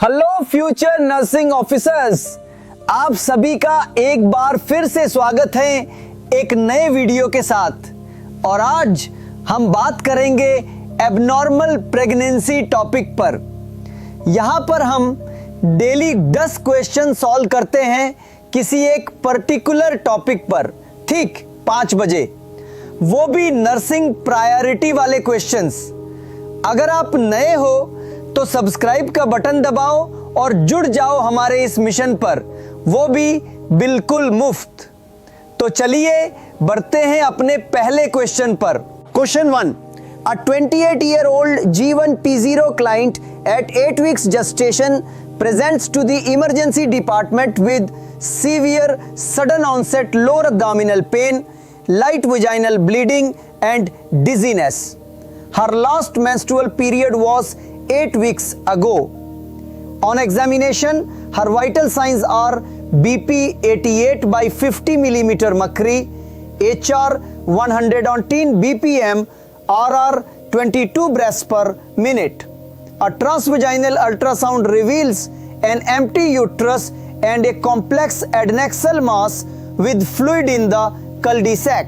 Hello future nursing officers, आप सभी का एक बार फिर से स्वागत है एक नए वीडियो के साथ। और आज हम बात करेंगे एबनॉर्मल प्रेगनेंसी टॉपिक पर। यहां पर हम डेली 10 क्वेश्चन सॉल्व करते हैं किसी एक पर्टिकुलर टॉपिक पर, ठीक 5 बजे, वो भी नर्सिंग प्रायोरिटी वाले क्वेश्चंस। अगर आप नए हो तो सब्सक्राइब का बटन दबाओ और जुड़ जाओ हमारे इस मिशन पर, वो भी बिल्कुल मुफ्त। तो चलिए बढ़ते हैं अपने पहले क्वेश्चन पर। Question 1, A 28-year-old G1P0 client at 8 weeks gestation presents to the emergency department with severe sudden onset lower abdominal pain, light vaginal bleeding and dizziness. Her last menstrual period was 8 weeks ago. On examination, her vital signs are BP 88 by 50 mm mercury, HR 110 BPM, RR 22 breaths per minute. A transvaginal ultrasound reveals an empty uterus and a complex adnexal mass with fluid in the cul-de-sac.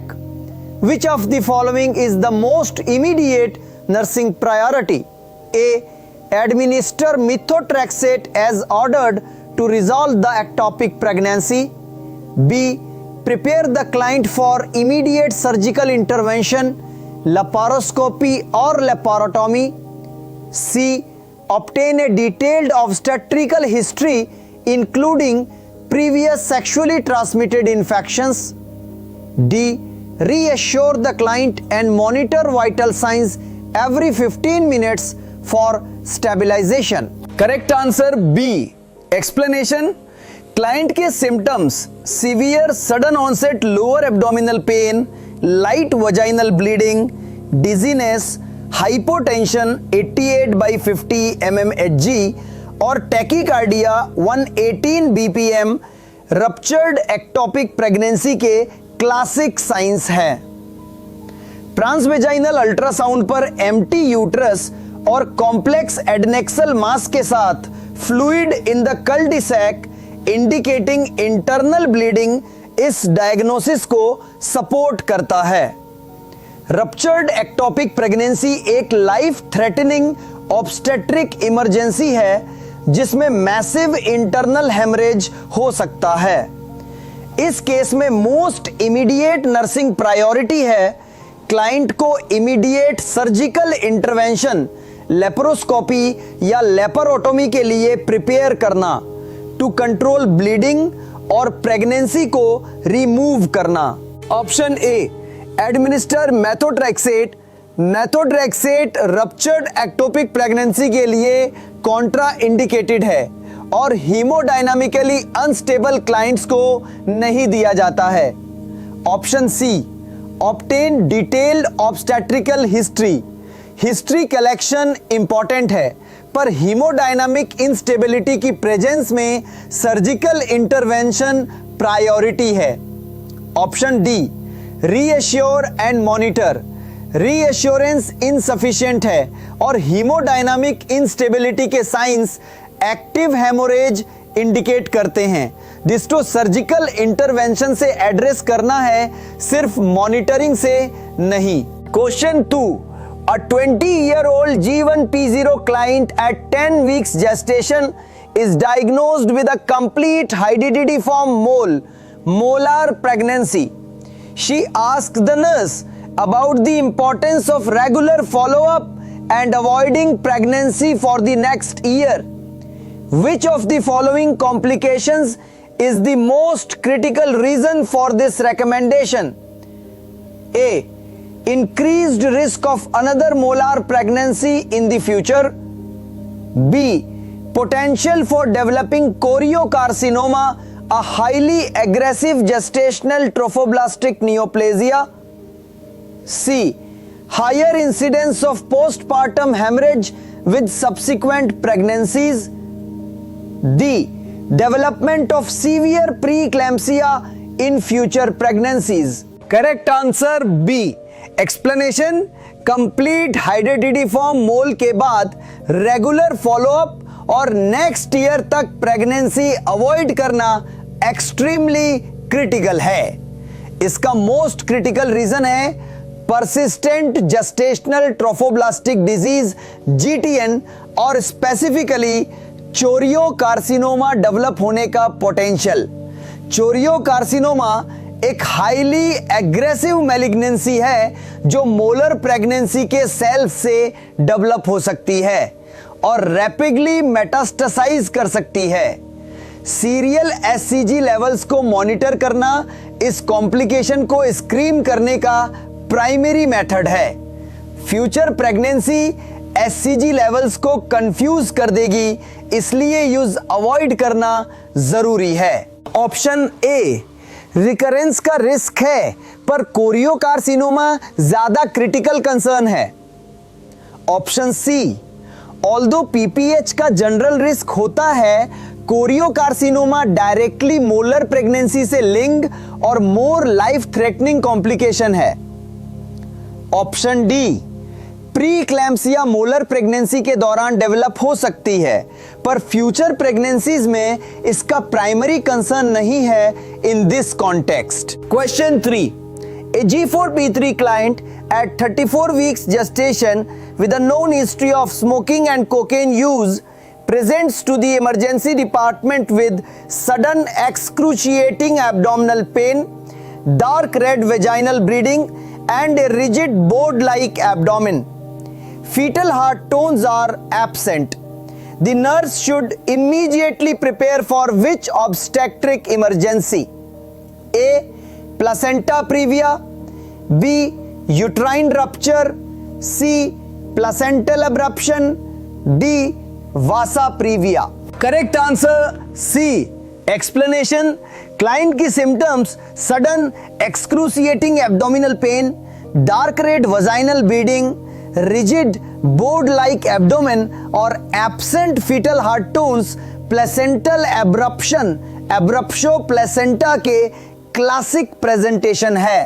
Which of the following is the most immediate nursing priority? A. Administer methotrexate as ordered to resolve the ectopic pregnancy. B. Prepare the client for immediate surgical intervention, laparoscopy or laparotomy. C. Obtain a detailed obstetrical history including previous sexually transmitted infections. D. Reassure the client and monitor vital signs every 15 minutes for stabilization. Correct answer B. Explanation, client के symptoms severe sudden onset lower abdominal pain, light vaginal bleeding, dizziness, hypotension 88 by 50 mmHg और tachycardia 118 BPM ruptured ectopic pregnancy के classic signs हैं। Transvaginal ultrasound पर empty uterus और complex adnexal mass के साथ fluid in the cul-de-sac indicating internal bleeding इस diagnosis को support करता है। रप्चर्ड एक्टोपिक प्रेगनेंसी एक लाइफ थ्रेटनिंग ऑब्स्टेट्रिक इमरजेंसी है जिसमें मैसिव इंटरनल हेमरेज हो सकता है। इस केस में मोस्ट इमीडिएट नर्सिंग प्रायोरिटी है क्लाइंट को इमीडिएट सर्जिकल इंटरवेंशन, लेप्रोस्कोपी या लेपरोटोमी के लिए प्रिपेयर करना, टू कंट्रोल ब्लीडिंग और प्रेगनेंसी को रिमूव करना। Option A, administer methotrexate. Methotrexate ruptured ectopic pregnancy के लिए कॉन्ट्रा इंडिकेटेड है और हीमोडायनामिकली अनस्टेबल क्लाइंट्स को नहीं दिया जाता है। Option C, obtain detailed obstetrical history. History collection important है पर हीमोडायनामिक इंस्टेबिलिटी की प्रेजेंस में सर्जिकल इंटरवेंशन प्रायोरिटी है। Option D, reassure and monitor. Reassurance insufficient है और हीमोडायनामिक इंस्टेबिलिटी के साइंस एक्टिव हेमोरेज इंडिकेट करते हैं, जिसको सर्जिकल इंटरवेंशन से एड्रेस करना है, सिर्फ मॉनिटरिंग से नहीं। Question 2, A 20-year-old G1P0 client at 10 weeks gestation is diagnosed with a complete hydatidiform mole, molar pregnancy. She asked the nurse about the importance of regular follow-up and avoiding pregnancy for the next year. Which of the following complications is the most critical reason for this recommendation? A. Increased risk of another molar pregnancy in the future. B. Potential for developing choriocarcinoma, a highly aggressive gestational trophoblastic neoplasia. C. Higher incidence of postpartum hemorrhage with subsequent pregnancies. D. Development of severe preeclampsia in future pregnancies. Correct answer B. Explanation, complete hydatidiform mole के बाद regular follow up और next year तक pregnancy avoid करना extremely critical है। इसका most critical reason है persistent gestational trophoblastic disease GTN और specifically choriocarcinoma develop होने का पोटेंशियल। चोरियो कार्सिनोमा एक हाईली एग्रेसिव मैलिग्नेंसी है जो मोलर प्रेगनेंसी के सेल्स से डेवलप हो सकती है और रैपिडली मेटास्टेसाइज कर सकती है। सीरियल SCG लेवल्स को मॉनिटर करना इस कॉम्प्लिकेशन को स्क्रीन करने का प्राइमरी मेथड है। फ्यूचर प्रेगनेंसी SCG लेवल्स को कंफ्यूज कर देगी, इसलिए यूज अवॉइड करना जरूरी है। ऑप्शन ए, रिकरेंस का रिस्क है पर कोरियोकार्सिनोमा ज्यादा क्रिटिकल कंसर्न है। ऑप्शन सी, ऑल्दो PPH का जनरल रिस्क होता है, कोरियोकार्सिनोमा डायरेक्टली मोलर प्रेगनेंसी से लिंक और मोर लाइफ थ्रेटनिंग कॉम्प्लिकेशन है। Option D, pre eclampsia molar pregnancy के दौरान डेवलप हो सकती है पर फ्यूचर प्रेगनेंसीज में इसका प्राइमरी कंसर्न नहीं है in this context. Question 3, a G4P3 client at 34 weeks gestation with a known history of smoking and cocaine use presents to the emergency department with sudden excruciating abdominal pain, dark red vaginal bleeding and a rigid board-like abdomen. Fetal heart tones are absent. The nurse should immediately prepare for which obstetric emergency? A, placenta previa, B, uterine rupture, C, placental abruption, D, vasa previa. Correct answer C. Explanation, client की symptoms sudden excruciating abdominal pain, dark red vaginal bleeding, rigid board-like abdomen और absent fetal heart tones placental abruption, abruptio placenta के classic presentation है।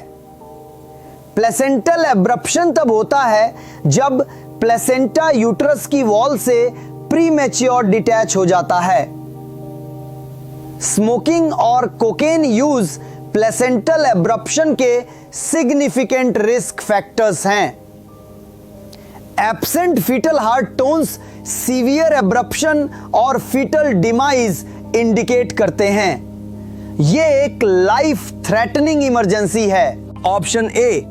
Placental abruption तब होता है जब placenta uterus की wall से प्रीमेच्योर डिटैच हो जाता है। स्मोकिंग और कोकेन यूज प्लेसेंटल एब्रप्शन के सिग्निफिकेंट रिस्क फैक्टर्स हैं। Absent foetal heart tones severe abruption और फीटल डिमाइज इंडिकेट करते हैं। यह एक लाइफ थ्रेटनिंग इमरजेंसी है। ऑप्शन ए,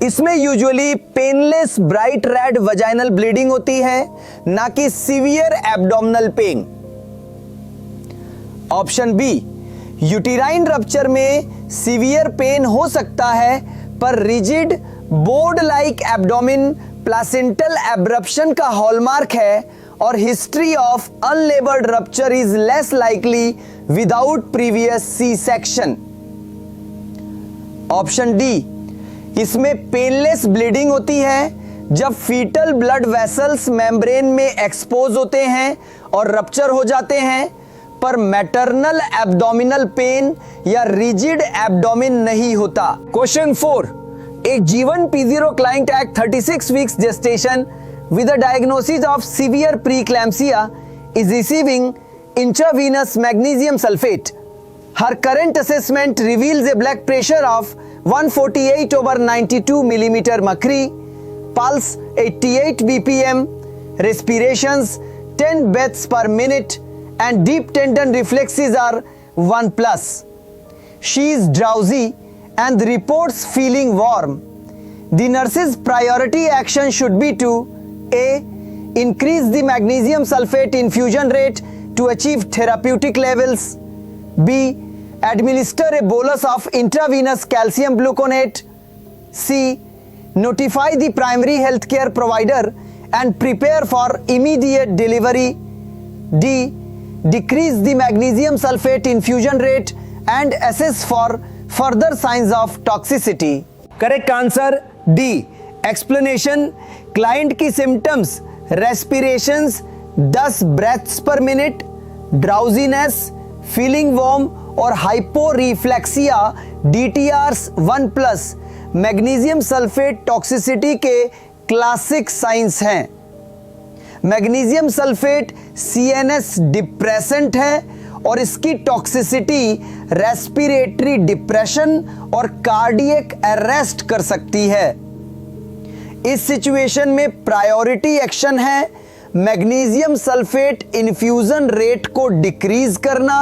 इसमें usually painless bright red vaginal bleeding होती है, ना कि severe abdominal pain. Option B, uterine rupture में सीवियर पेन हो सकता है पर rigid board like abdomen placental abruption का हॉलमार्क है और history of unlaboured rupture is less likely without previous C section. Option D, इसमें पेनलेस ब्लीडिंग होती है जब फीटल ब्लड वेसल्स मेम्ब्रेन में एक्सपोज होते हैं और रप्चर हो जाते हैं, पर मैटरनल एब्डोमिनल पेन या रिजिड एब्डोमिन नहीं होता। क्वेश्चन 4, एक G1 P0 client at 36 weeks gestation with a diagnosis of severe preeclampsia is receiving intravenous magnesium sulfate. Her current assessment reveals a blood pressure of 148/92 millimeter mercury, pulse 88 BPM, respirations 10 breaths per minute, and deep tendon reflexes are 1+. She is drowsy and reports feeling warm. The nurse's priority action should be to A, increase the magnesium sulfate infusion rate to achieve therapeutic levels, B, administer a bolus of intravenous calcium gluconate, C, notify the primary healthcare provider and prepare for immediate delivery, D, decrease the magnesium sulfate infusion rate and assess for further signs of toxicity. Correct answer D. Explanation, client की symptoms respirations 10 breaths per minute, drowsiness, feeling warm और hyporeflexia DTRs 1+, magnesium sulphate toxicity के classic signs हैं। Magnesium sulphate CNS depressant है और इसकी toxicity respiratory depression और cardiac arrest कर सकती है। इस सिचुएशन में प्रायोरिटी एक्शन है मैग्नीशियम सल्फेट इन्फ्यूजन रेट को डिक्रीज करना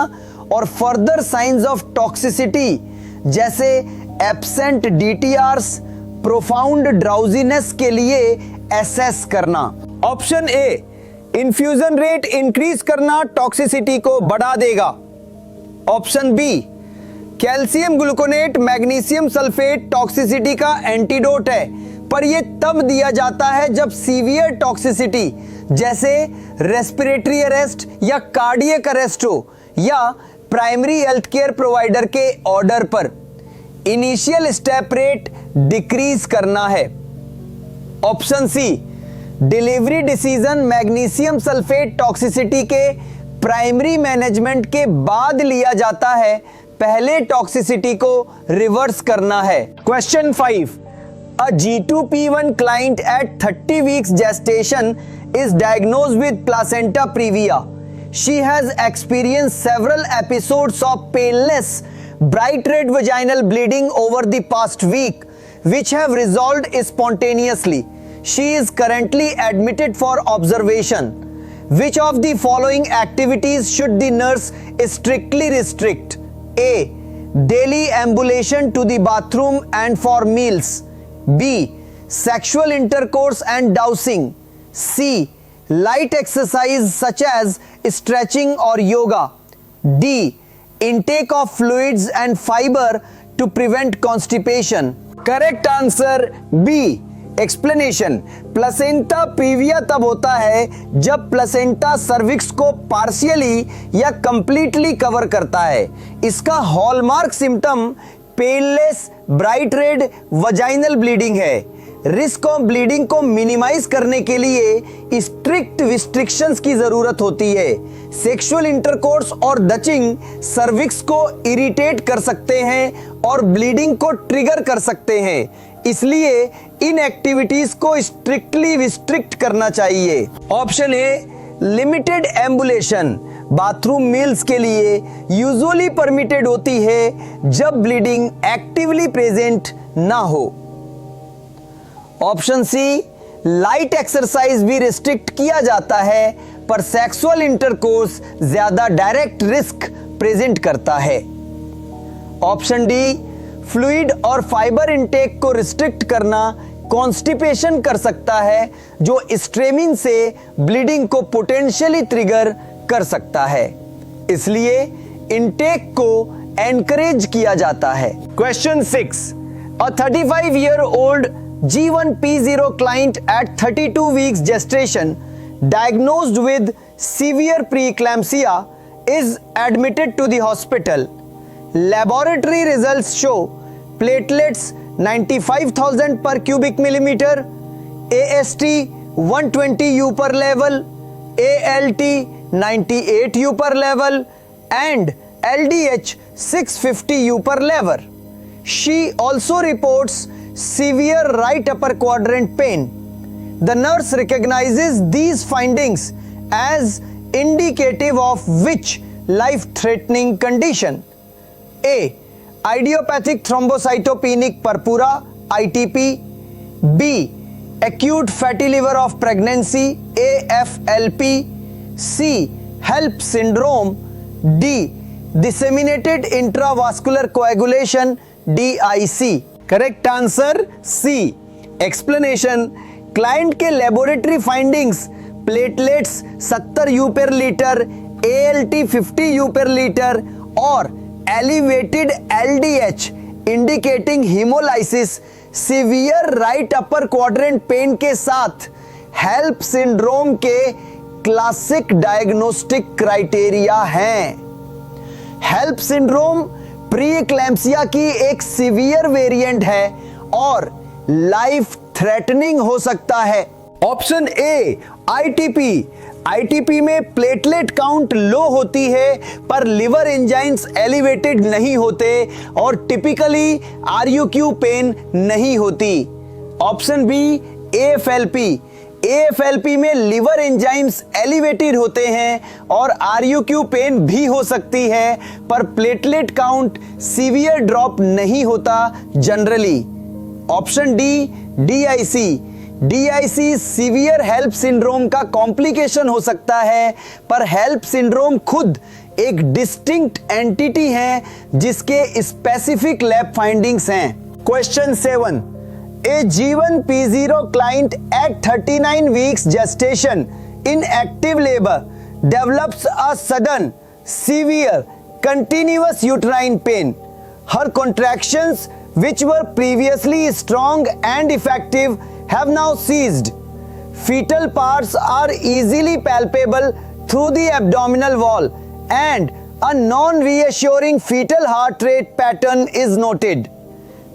और फर्दर साइंस ऑफ टॉक्सिसिटी जैसे एब्सेंट DTRs, प्रोफाउंड ड्राउजीनेस के लिए एसेस करना। Option A, infusion rate increase करना टॉक्सिसिटी को बढ़ा देगा। Option B, calcium gluconate magnesium sulphate toxicity का एंटीडोट है, पर यह तब दिया जाता है जब सीवियर टॉक्सिसिटी जैसे रेस्पिरेटरी अरेस्ट या कार्डियक अरेस्ट हो या प्राइमरी हेल्थ केयर प्रोवाइडर के ऑर्डर पर। इनिशियल स्टेप रेट डिक्रीज करना है। Option C, delivery decision magnesium sulphate toxicity के प्राइमरी मैनेजमेंट के बाद लिया जाता है, पहले टॉक्सिसिटी को रिवर्स करना है। Question 5, a G2P1 client at 30 weeks gestation is diagnosed with placenta previa. She has experienced several episodes of painless bright red vaginal bleeding over the past week which have resolved spontaneously. She is currently admitted for observation. Which of the following activities should the nurse strictly restrict? A, daily ambulation to the bathroom and for meals. B, sexual intercourse and dowsing. C, light exercise such as stretching or yoga. D, intake of fluids and fiber to prevent constipation. Correct answer B, explanation. Placenta previa तब होता है जब placenta cervix को partially या completely cover करता है। इसका hallmark symptom painless bright red vaginal bleeding है। रिस्क ऑफ ब्लीडिंग को मिनिमाइज करने के लिए स्ट्रिक्ट रिस्ट्रिक्शंस की जरूरत होती है। सेक्सुअल इंटरकोर्स और डचिंग सर्विक्स को इरिटेट कर सकते हैं और ब्लीडिंग को ट्रिगर कर सकते हैं, इसलिए इन एक्टिविटीज को स्ट्रिक्टली रिस्ट्रिक्ट करना चाहिए। Option A, limited ambulation bathroom meals के लिए यूजुअली परमिटेड होती है जब ब्लीडिंग एक्टिवली प्रेजेंट ना हो। ऑप्शन सी, लाइट एक्सरसाइज भी रिस्ट्रिक्ट किया जाता है, पर सेक्सुअल इंटरकोर्स ज्यादा डायरेक्ट रिस्क प्रेजेंट करता है। ऑप्शन डी, फ्लूइड और फाइबर इनटेक को रिस्ट्रिक्ट करना कॉन्स्टिपेशन कर सकता है, जो स्ट्रेमिन से ब्लीडिंग को पोटेंशियली ट्रिगर कर सकता है, इसलिए इनटेक को एनकरेज किया जाता है। Question 6, a 35-year-old G1P0 client at 32 weeks gestation diagnosed with severe preeclampsia is admitted to the hospital. Laboratory results show platelets 95,000 per cubic millimeter, AST 120 U per level, ALT 98 U per level and LDH 650 U per level. She also reports severe right upper quadrant pain. The nurse recognizes these findings as indicative of which life-threatening condition? A, idiopathic thrombocytopenic purpura ITP. B, acute fatty liver of pregnancy AFLP. C, HELP syndrome. D, disseminated intravascular coagulation DIC. Correct answer C, explanation. Client के laboratory findings platelets 70 U per litre, ALT 50 U per litre और elevated LDH indicating haemolysis, severe right upper quadrant pain के साथ HELLP syndrome के classic diagnostic criteria हैं। HELLP syndrome pre eclampsia की एक severe variant है और लाइफ थ्रेटनिंग हो सकता है। ऑप्शन ए, आईटीपी। आईटीपी में प्लेटलेट काउंट लो होती है पर लिवर एंजाइम्स एलिवेटेड नहीं होते और टिपिकली आरयूक्यू पेन नहीं होती। Option B, AFLP. AFLP में लिवर एंजाइम्स एलिवेटेड होते हैं और RUQ पेन भी हो सकती है, पर प्लेटलेट काउंट सीवियर ड्रॉप नहीं होता generally. Option D, DIC severe HELLP syndrome का कॉम्प्लिकेशन हो सकता है, पर हेल्प सिंड्रोम खुद एक डिस्टिंक्ट एंटिटी है जिसके स्पेसिफिक लैब फाइंडिंग्स हैं। Question 7, A G1 P0 client at 39 weeks gestation in active labor develops a sudden, severe, continuous uterine pain. Her contractions, which were previously strong and effective, have now ceased. Fetal parts are easily palpable through the abdominal wall and a non-reassuring fetal heart rate pattern is noted.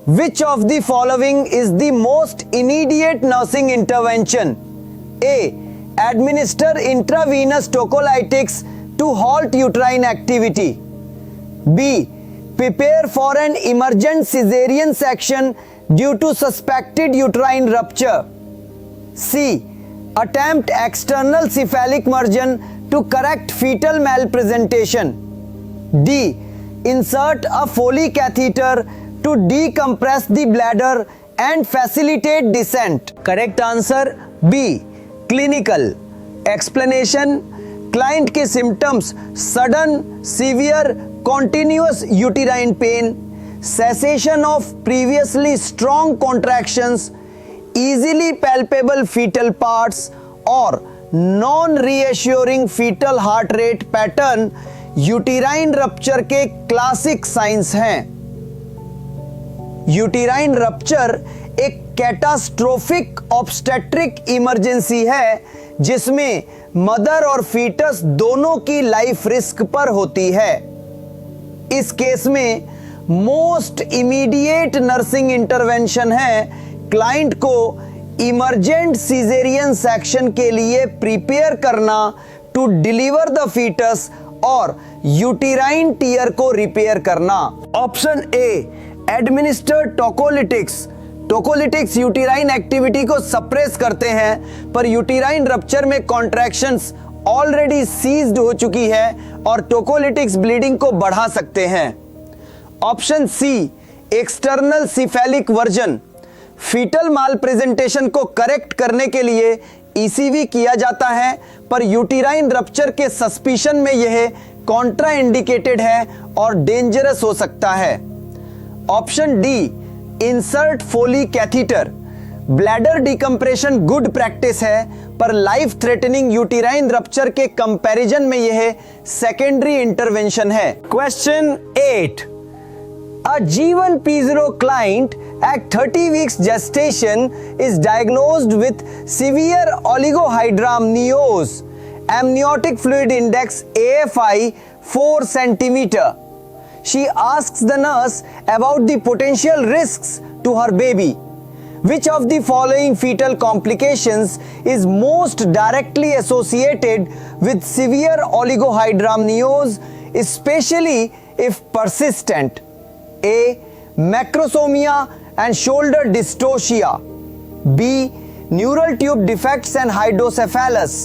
Which of the following is the most immediate nursing intervention? A. Administer intravenous tocolytics to halt uterine activity. B. Prepare for an emergent cesarean section due to suspected uterine rupture. C. Attempt external cephalic mergen to correct fetal malpresentation. D. Insert a Foley catheter to decompress the bladder and facilitate descent. Correct answer B. Clinical. Explanation: client के symptoms sudden, severe, continuous uterine pain, cessation of previously strong contractions, easily palpable fetal parts और non-reassuring fetal heart rate pattern uterine rupture के classic signs हैं। Uterine rupture एक catastrophic obstetric emergency है जिसमें mother और foetus दोनों की life risk पर होती है। इस केस में मोस्ट इमीडिएट नर्सिंग इंटरवेंशन है क्लाइंट को इमरजेंट सीजेरियन सेक्शन के लिए प्रिपेयर करना टू डिलीवर द फीटस और यूटेराइन टीयर को रिपेयर करना। Option A, administer tocolytics. Tocolytics uterine activity को सप्रेस करते हैं, पर यूटेराइन रप्चर में कॉन्ट्रैक्शंस ऑलरेडी सीज्ड हो चुकी है और टोकोलिटिक्स ब्लीडिंग को बढ़ा सकते हैं। Option C, external cephalic version. Fetal malpresentation को करेक्ट करने के लिए ECV किया जाता है, पर यूटेराइन रप्चर के सस्पिशन में यह कॉन्ट्रा इंडिकेटेड है और डेंजरस हो सकता है। Option D, insert Foley catheter. Bladder decompression good practice है, पर लाइफ थ्रेटनिंग यूटेराइन रप्चर के कंपैरिजन में यह सेकेंडरी इंटरवेंशन है। Question 8, a G1 P0 client at 30 weeks gestation is diagnosed with severe oligohydramnios, amniotic fluid index AFI 4 centimeter. She asks the nurse about the potential risks to her baby. Which of the following fetal complications is most directly associated with severe oligohydramnios, especially if persistent? A. Macrosomia and shoulder dystocia. B. Neural tube defects and hydrocephalus.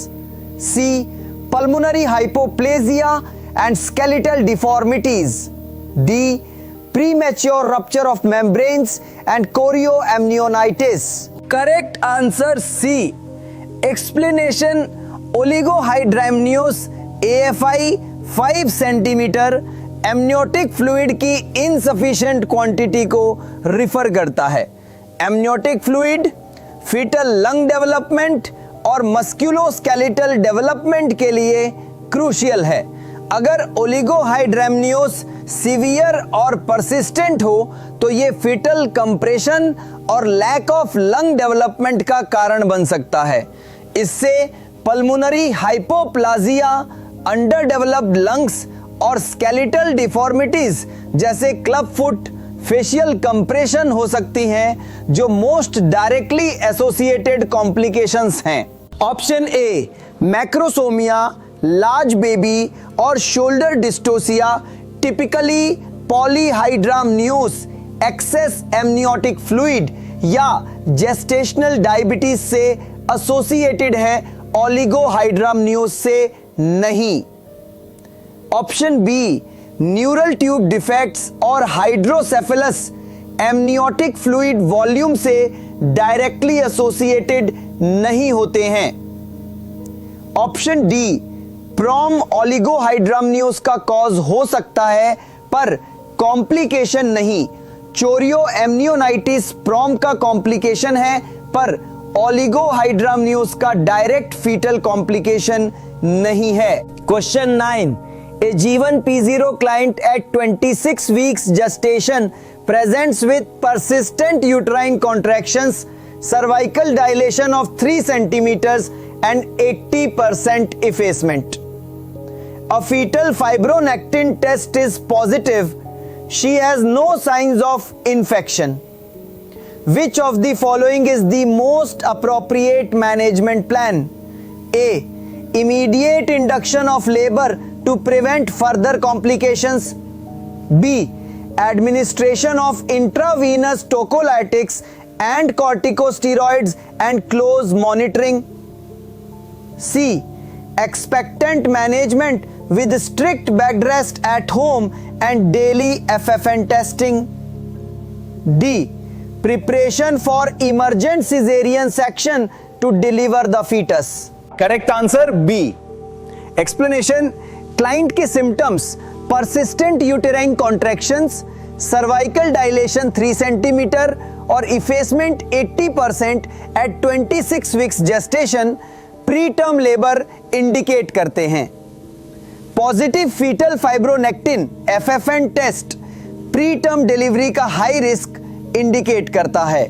C. Pulmonary hypoplasia and skeletal deformities. D. Premature rupture of membranes and chorioamnionitis. Correct answer C. Explanation: oligohydramnios AFI 5 centimeter amniotic fluid की insufficient quantity को refer करता है। Amniotic fluid foetal lung development और musculoskeletal development के लिए crucial है। अगर ओलिगोहाइड्रैमनियोस severe और परसिस्टेंट हो तो ये फीटल कंप्रेशन और लैक ऑफ लंग डेवलपमेंट का कारण बन सकता है। इससे pulmonary hypoplasia, under developed lungs और स्केलेटल डिफॉर्मिटीज जैसे क्लब फुट, फेशियल कंप्रेशन हो सकती हैं, जो मोस्ट डायरेक्टली एसोसिएटेड कॉम्प्लिकेशंस हैं। Option A, macrosomia, large baby और shoulder dystocia typically polyhydramnios, excess amniotic fluid या जेस्टेशनल डायबिटीज से एसोसिएटेड है ओलिगोहाइड्रामनियोज से? नहीं। Option B, neural tube defects और हाइड्रोसेफेलस एमनियोटिक फ्लूइड वॉल्यूम से डायरेक्टली एसोसिएटेड नहीं होते हैं। ऑप्शन डी, प्रॉम ओलिगोहाइड्रामनियोज का कॉज हो सकता है पर कॉम्प्लिकेशन नहीं। चोरियो एमनियोनाइटिस प्रॉम का कॉम्प्लिकेशन है पर ओलिगोहाइड्रामनियोज का डायरेक्ट फीटल कॉम्प्लिकेशन नहीं है। Question 9, a G1 P0 client at 26 weeks gestation presents with persistent uterine contractions, cervical dilation of 3 centimeters and 80% effacement. A fetal fibronectin test is positive. She has no signs of infection. Which of the following is the most appropriate management plan? A, immediate induction of labor to prevent further complications. B, administration of intravenous tocolytics and corticosteroids and close monitoring. C, expectant management with strict bed rest at home and daily FFN testing. D, preparation for emergent cesarean section to deliver the fetus. Correct answer B. Explanation, client के symptoms persistent uterine contractions, cervical dilation 3 centimetre और effacement 80% at 26 weeks gestation preterm labour indicate करते हैं। Positive fetal fibronectin FFN test preterm delivery का high risk indicate करता है।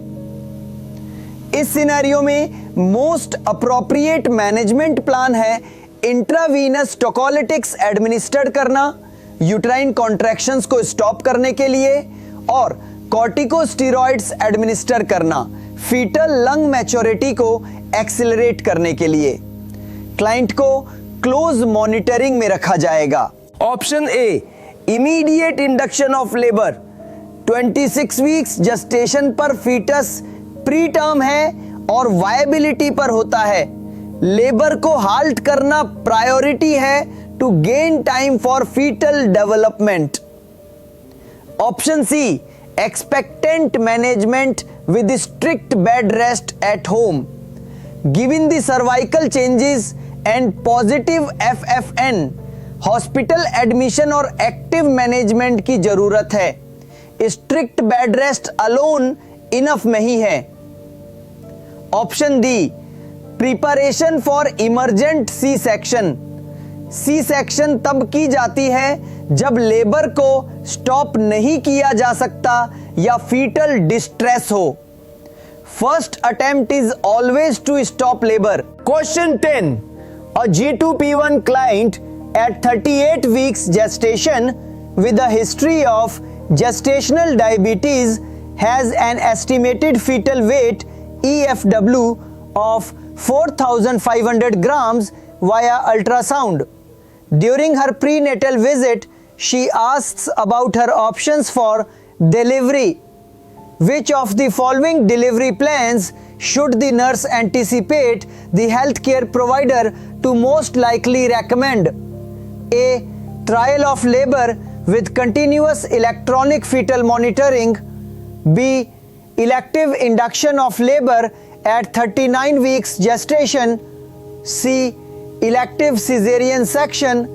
इस scenario में most appropriate management plan है intravenous tocolytics administered करना यूट्राइन कॉन्ट्रैक्शंस को स्टॉप करने के लिए और कॉर्टिकोस्टेरॉइड्स एडमिनिस्टर करना फीटल लंग मैच्योरिटी को एक्सेलरेट करने के लिए। क्लाइंट को क्लोज मॉनिटरिंग में रखा जाएगा। Option A, immediate induction of labour. 26 weeks gestation पर फीटस प्री टर्म है और वायबिलिटी पर होता है। लेबर को हाल्ट करना प्रायोरिटी है to gain time for foetal development. Option C, expectant management with strict bed rest at home. Given the cervical changes and positive FFN, hospital admission और active management की जरूरत है। Strict bed rest alone enough नहीं है। Option D, preparation for emergent C section. C section तब की जाती है जब लेबर को स्टॉप नहीं किया जा सकता या फीटल डिस्ट्रेस हो। First attempt is always to stop labour. Question 10, अ G2P1 client at 38 weeks gestation with a history of gestational diabetes has an estimated fetal weight EFW of 4,500 grams via ultrasound. During her prenatal visit, she asks about her options for delivery. Which of the following delivery plans should the nurse anticipate the healthcare provider to most likely recommend? A, trial of labor with continuous electronic fetal monitoring. B, elective induction of labor at 39 weeks gestation. C, elective cesarean section.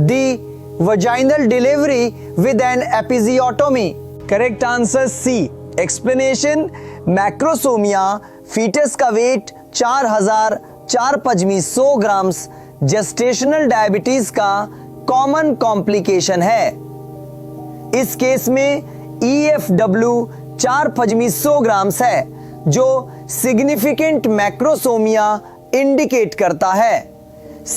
D, vaginal delivery with an episiotomy. Correct answer C. Explanation, macrosomia foetus का weight 4,400 grams gestational diabetes का common complication है। इस case में EFW 4,500 grams है जो significant macrosomia indicate करता है।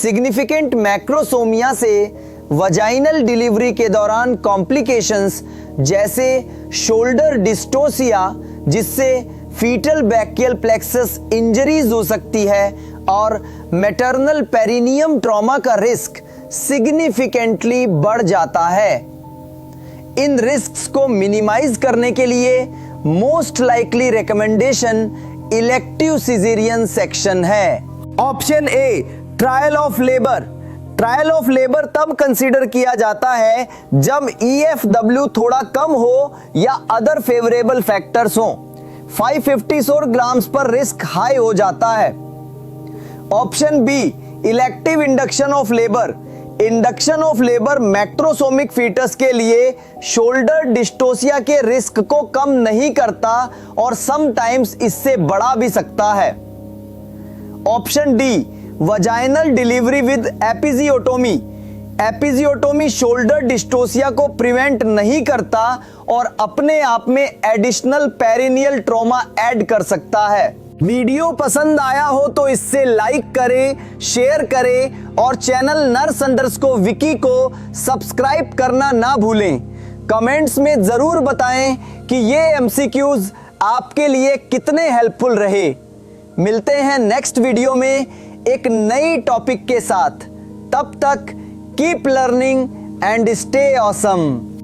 Significant macrosomia से वजाइनल डिलीवरी के दौरान कॉम्प्लिकेशंस जैसे शोल्डर डिस्टोसिया जिससे फीटल ब्रैकियल प्लेक्सस इंजरीज हो सकती है और मैटरनल पेरिनियम ट्रॉमा का रिस्क सिग्निफिकेंटली बढ़ जाता है। इन रिस्क्स को मिनिमाइज करने के लिए most likely recommendation elective caesarean section है। Option A trial of labour. Trial of labour तब कंसीडर किया जाता है जब EFW थोड़ा कम हो या अदर फेवरेबल फैक्टर्स हो। 550 ग्राम्स पर रिस्क हाई हो जाता है। Option B elective induction of labour. Induction of labour macrosomic fetus के लिए शोल्डर डिस्टोसिया के रिस्क को कम नहीं करता और समटाइम्स इससे बढ़ा भी सकता है। Option D vaginal delivery with episiotomy. Episiotomy shoulder dystocia को प्रिवेंट नहीं करता और अपने आप में एडिशनल पेरिनियल ट्रॉमा ऐड कर सकता है। वीडियो पसंद आया हो तो इससे लाइक करें, शेयर करें और चैनल नर्स अंडरस्कोर विकी को सब्सक्राइब करना ना भूलें। कमेंट्स में जरूर बताएं कि ये MCQs आपके लिए कितने हेल्पफुल रहे। मिलते हैं नेक्स्ट वीडियो में एक नई टॉपिक के साथ। तब तक keep learning and stay awesome.